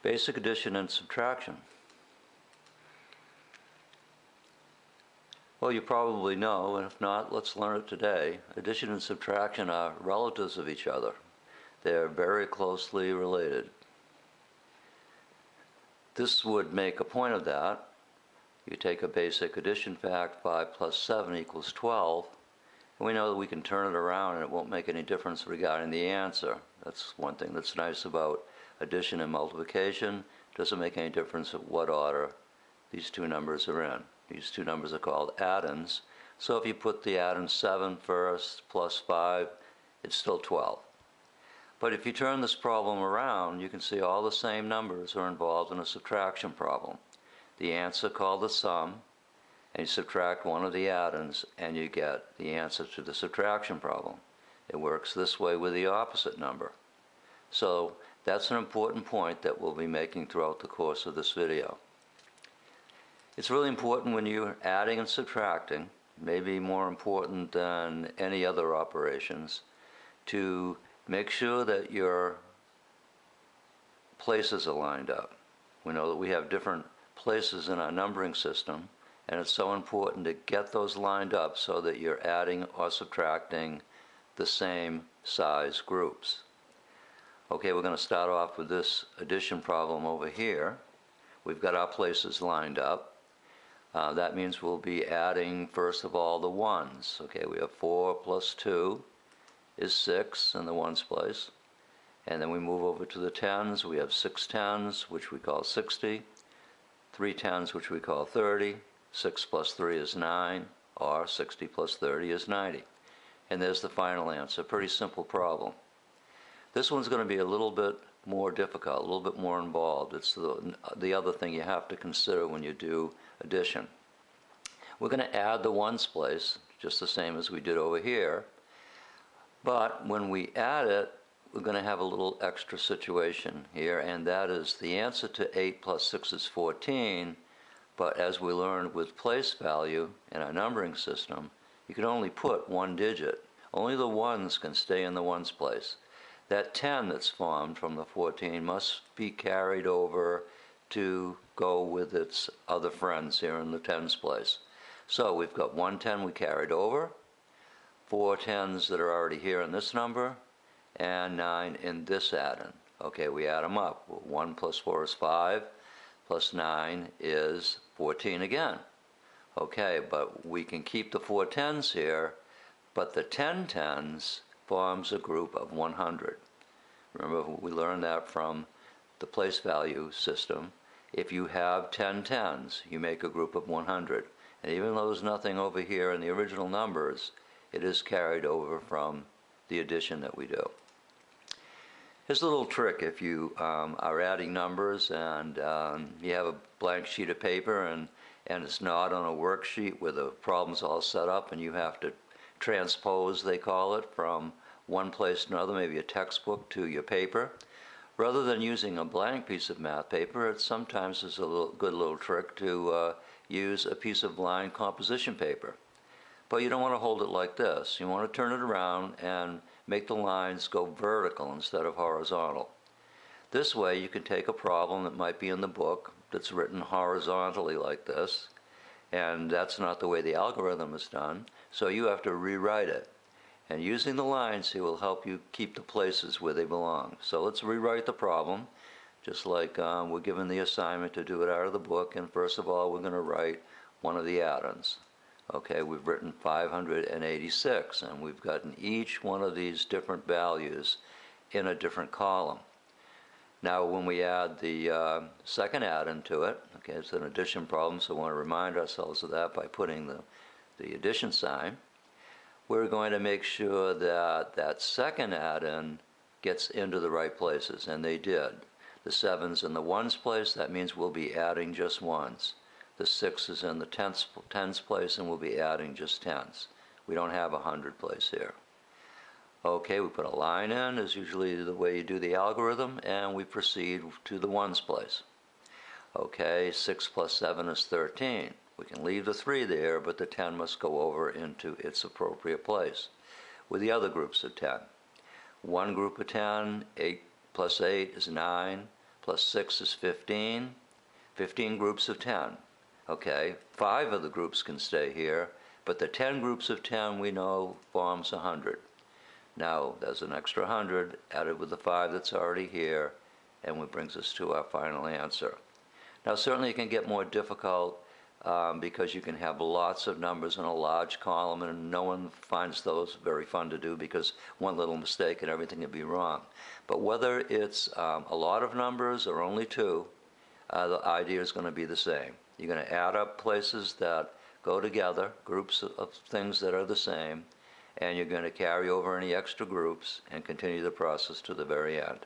Basic addition and subtraction. Well, you probably know, and if not, let's learn it today. Addition and subtraction are relatives of each other. They're very closely related. This would make a point of that. You take a basic addition fact, 5 plus 7 equals 12, and we know that we can turn it around and it won't make any difference regarding the answer. That's one thing that's nice about addition and multiplication. It doesn't make any difference at what order these two numbers are in. These two numbers are called addends. So if you put the addend 7 first plus 5, it's still 12. But if you turn this problem around, you can see all the same numbers are involved in a subtraction problem. The answer called the sum, and you subtract one of the addends, and you get the answer to the subtraction problem. It works this way with the opposite number. So that's an important point that we'll be making throughout the course of this video. It's really important when you're adding and subtracting, maybe more important than any other operations, to make sure that your places are lined up. We know that we have different places in our numbering system, and it's so important to get those lined up so that you're adding or subtracting the same size groups. Okay, we're going to start off with this addition problem over here. We've got our places lined up. That means we'll be adding, first of all, the ones. Okay, we have 4 plus 2 is 6 in the ones place. And then we move over to the tens. We have 6 tens, which we call 60. 3 tens, which we call 30. 6 plus 3 is 9, or 60 plus 30 is 90. And there's the final answer. Pretty simple problem. This one's going to be a little bit more difficult, a little bit more involved. It's the other thing you have to consider when you do addition. We're going to add the ones place, just the same as we did over here. But when we add it, we're going to have a little extra situation here, and that is the answer to 8 plus 6 is 14, but as we learned with place value in our numbering system, you can only put one digit. Only the ones can stay in the ones place. That 10 that's formed from the 14 must be carried over to go with its other friends here in the tens place. So we've got 1 10 we carried over, 4 tens that are already here in this number, and 9 in this addend. Okay, we add them up. 1 plus 4 is 5, plus 9 is 14 again. Okay, but we can keep the 4 tens here, but the 10 tens forms a group of 100. Remember, we learned that from the place value system. If you have 10 tens, you make a group of 100. And even though there's nothing over here in the original numbers, it is carried over from the addition that we do. Here's a little trick. If you are adding numbers and you have a blank sheet of paper and it's not on a worksheet where the problem's all set up and you have to transpose, they call it, from one place to another, maybe a textbook to your paper. Rather than using a blank piece of math paper, it sometimes is a good little trick to use a piece of lined composition paper. But you don't want to hold it like this. You want to turn it around and make the lines go vertical instead of horizontal. This way you can take a problem that might be in the book that's written horizontally like this, and that's not the way the algorithm is done, so you have to rewrite it. And using the lines here will help you keep the places where they belong. So let's rewrite the problem, just like we're given the assignment to do it out of the book. And first of all, we're going to write one of the addends. Okay, we've written 586, and we've gotten each one of these different values in a different column. Now when we add the second addend to it, okay, it's an addition problem, so we want to remind ourselves of that by putting the addition sign. We're going to make sure that that second addend gets into the right places, and they did. The 7's in the ones place, that means we'll be adding just ones. The 6 is in the tens place, and we'll be adding just tens. We don't have a 100 place here. Okay, we put a line in, is usually the way you do the algorithm, and we proceed to the ones place. Okay, 6 plus 7 is 13. We can leave the 3 there, but the 10 must go over into its appropriate place with the other groups of 10. One group of 10, 8 plus 8 is 9, plus 6 is 15. 15 groups of 10. Okay, 5 of the groups can stay here, but the 10 groups of 10 we know forms 100. Now there's an extra 100 added with the 5 that's already here, and it brings us to our final answer. Now certainly it can get more difficult because you can have lots of numbers in a large column, and no one finds those very fun to do because one little mistake and everything can be wrong. But whether it's a lot of numbers or only 2, the idea is going to be the same. You're going to add up places that go together, groups of things that are the same, and you're going to carry over any extra groups and continue the process to the very end.